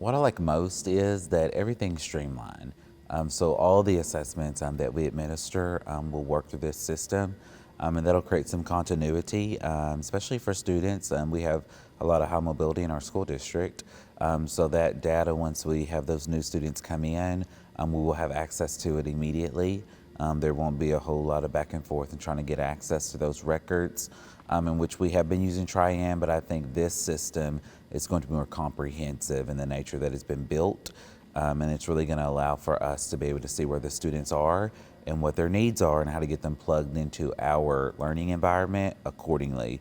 What I like most is that everything's streamlined. So all the assessments that we administer will work through this system, and that'll create some continuity, especially for students. We have a lot of high mobility in our school district, so that data, once we have those new students come in, we will have access to it immediately. There won't be a whole lot of back and forth and trying to get access to those records, in which we have been using Trian, but I think this system is going to be more comprehensive in the nature that it's been built, and it's really going to allow for us to be able to see where the students are and what their needs are and how to get them plugged into our learning environment accordingly.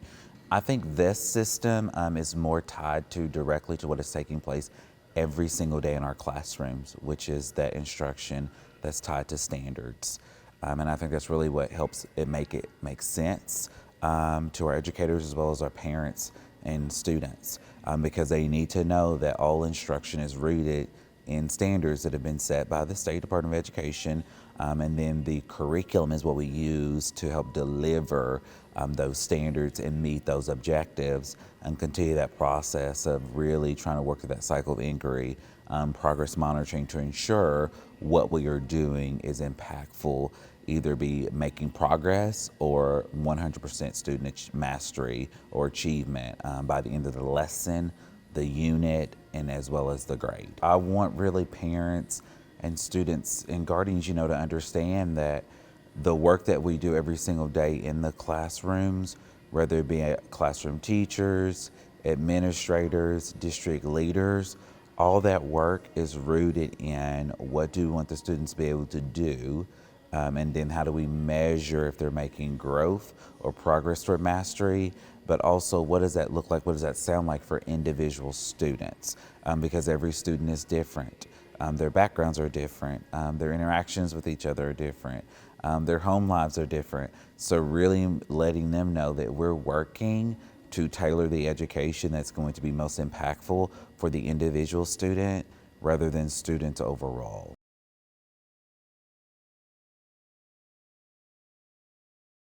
I think this system is more tied to directly to what is taking place every single day in our classrooms, which is that instruction that's tied to standards. And I think that's really what helps it make sense to our educators as well as our parents and students, because they need to know that all instruction is rooted in standards that have been set by the State Department of Education, and then the curriculum is what we use to help deliver those standards and meet those objectives and continue that process of really trying to work through that cycle of inquiry, progress monitoring to ensure what we are doing is impactful, either be making progress or 100% student mastery or achievement by the end of the lesson, the unit, and as well as the grade. I want really parents and students and guardians, to understand that the work that we do every single day in the classrooms, whether it be classroom teachers, administrators, district leaders, all that work is rooted in what do we want the students to be able to do, and then how do we measure if they're making growth or progress toward mastery, but also what does that look like, what does that sound like for individual students, because every student is different. Their backgrounds are different, their interactions with each other are different, their home lives are different. So really letting them know that we're working to tailor the education that's going to be most impactful for the individual student rather than students overall.